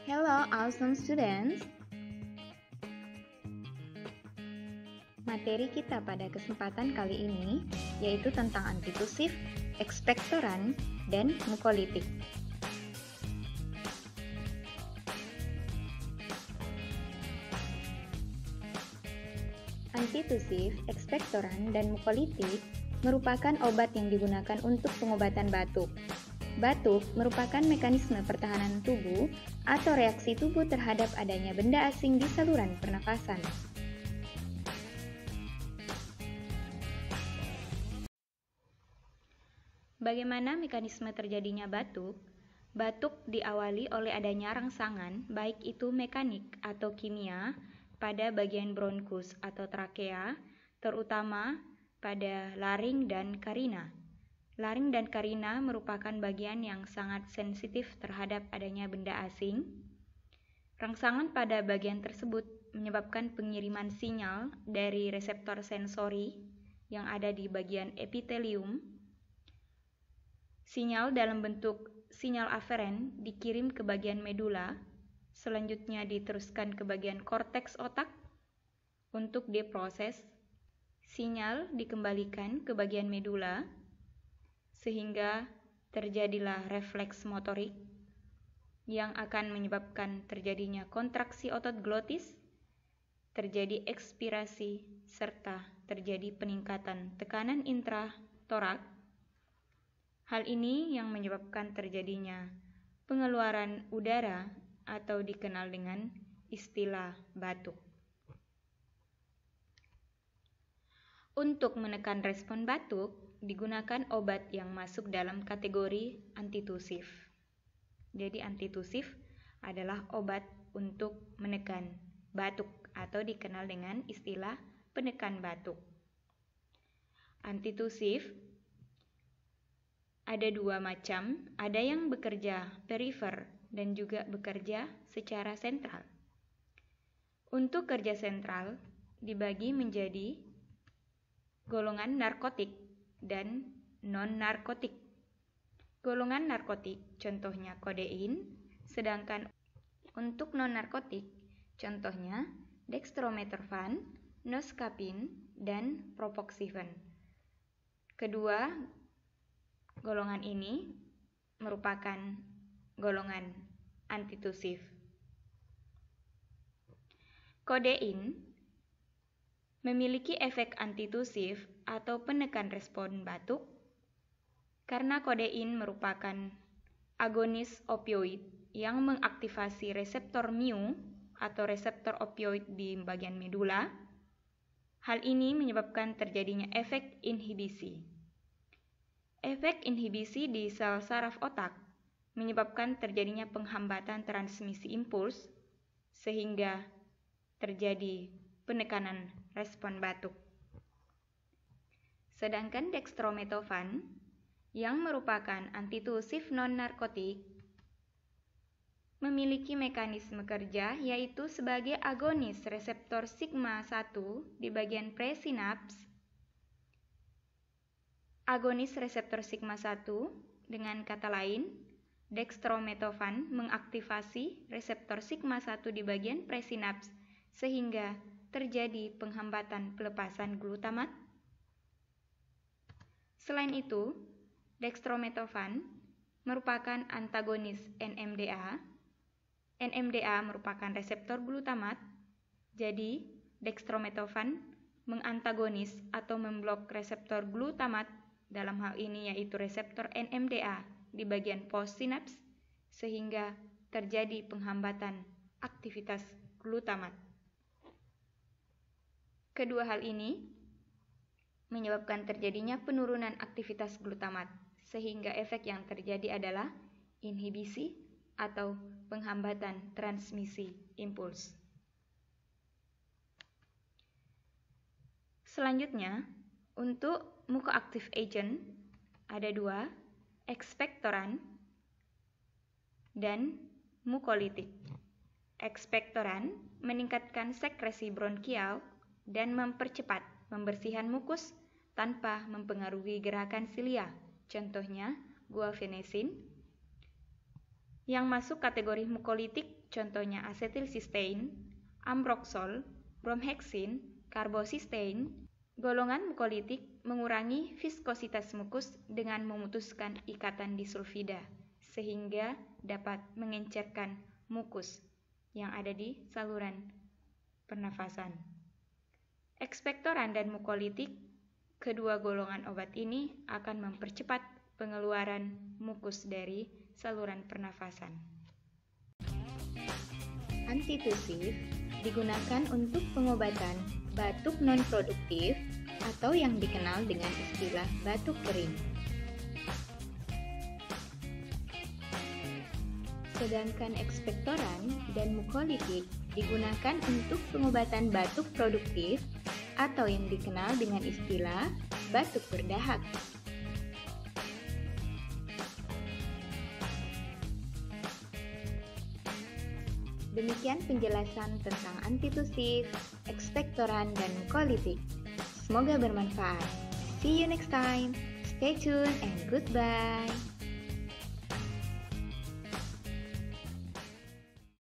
Hello, awesome students. Materi kita pada kesempatan kali ini yaitu tentang antitusif, ekspektoran, dan mukolitik. Antitusif, ekspektoran, dan mukolitik merupakan obat yang digunakan untuk pengobatan batuk. Batuk merupakan mekanisme pertahanan tubuh atau reaksi tubuh terhadap adanya benda asing di saluran pernafasan. Bagaimana mekanisme terjadinya batuk? Batuk diawali oleh adanya rangsangan, baik itu mekanik atau kimia, pada bagian bronkus atau trakea, terutama pada laring dan karina. Laring dan karina merupakan bagian yang sangat sensitif terhadap adanya benda asing. Rangsangan pada bagian tersebut menyebabkan pengiriman sinyal dari reseptor sensori yang ada di bagian epitelium. Sinyal dalam bentuk sinyal aferen dikirim ke bagian medula, selanjutnya diteruskan ke bagian korteks otak untuk diproses. Sinyal dikembalikan ke bagian medula, sehingga terjadilah refleks motorik yang akan menyebabkan terjadinya kontraksi otot glotis, terjadi ekspirasi, serta terjadi peningkatan tekanan intratorak. Hal ini yang menyebabkan terjadinya pengeluaran udara atau dikenal dengan istilah batuk. Untuk menekan respon batuk, digunakan obat yang masuk dalam kategori antitusif. Jadi antitusif adalah obat untuk menekan batuk atau dikenal dengan istilah penekan batuk. Antitusif ada dua macam, ada yang bekerja perifer dan juga bekerja secara sentral. Untuk kerja sentral dibagi menjadi golongan narkotik dan non-narkotik. Golongan narkotik contohnya kodein, sedangkan untuk non-narkotik contohnya dextromethorphan, noscapin, dan propoxifen. Kedua golongan ini merupakan golongan antitusif. Kodein memiliki efek antitusif atau penekan respon batuk karena kodein merupakan agonis opioid yang mengaktifasi reseptor mu atau reseptor opioid di bagian medula. Hal ini menyebabkan terjadinya efek inhibisi. Efek inhibisi di sel saraf otak menyebabkan terjadinya penghambatan transmisi impuls sehingga terjadi penekanan respon batuk. Sedangkan dextromethorphan yang merupakan antitusif non-narkotik memiliki mekanisme kerja yaitu sebagai agonis reseptor sigma 1 di bagian presinaps. Agonis reseptor sigma 1 dengan kata lain, dextromethorphan mengaktifasi reseptor sigma 1 di bagian presinaps sehingga terjadi penghambatan pelepasan glutamat. Selain itu, dextromethorphan merupakan antagonis NMDA. NMDA merupakan reseptor glutamat, jadi dextromethorphan mengantagonis atau memblok reseptor glutamat, dalam hal ini yaitu reseptor NMDA di bagian postsinaps, sehingga terjadi penghambatan aktivitas glutamat. Kedua hal ini menyebabkan terjadinya penurunan aktivitas glutamat, sehingga efek yang terjadi adalah inhibisi atau penghambatan transmisi impuls. Selanjutnya, untuk mucoactive agent ada dua, ekspektoran dan mukolitik. Ekspektoran meningkatkan sekresi bronkial dan mempercepat pembersihan mukus tanpa mempengaruhi gerakan silia, contohnya guaifenesin. Yang masuk kategori mukolitik contohnya asetilsistein, ambroxol, bromheksin, karbosistein. Golongan mukolitik mengurangi viskositas mukus dengan memutuskan ikatan disulfida sehingga dapat mengencerkan mukus yang ada di saluran pernafasan. Ekspektoran dan mukolitik, kedua golongan obat ini akan mempercepat pengeluaran mukus dari saluran pernafasan. Antitusif digunakan untuk pengobatan batuk non-produktif atau yang dikenal dengan istilah batuk kering. Sedangkan ekspektoran dan mukolitik digunakan untuk pengobatan batuk produktif atau yang dikenal dengan istilah batuk berdahak. Demikian penjelasan tentang antitusif, ekspektoran, dan mukolitik. Semoga bermanfaat. See you next time. Stay tuned and goodbye.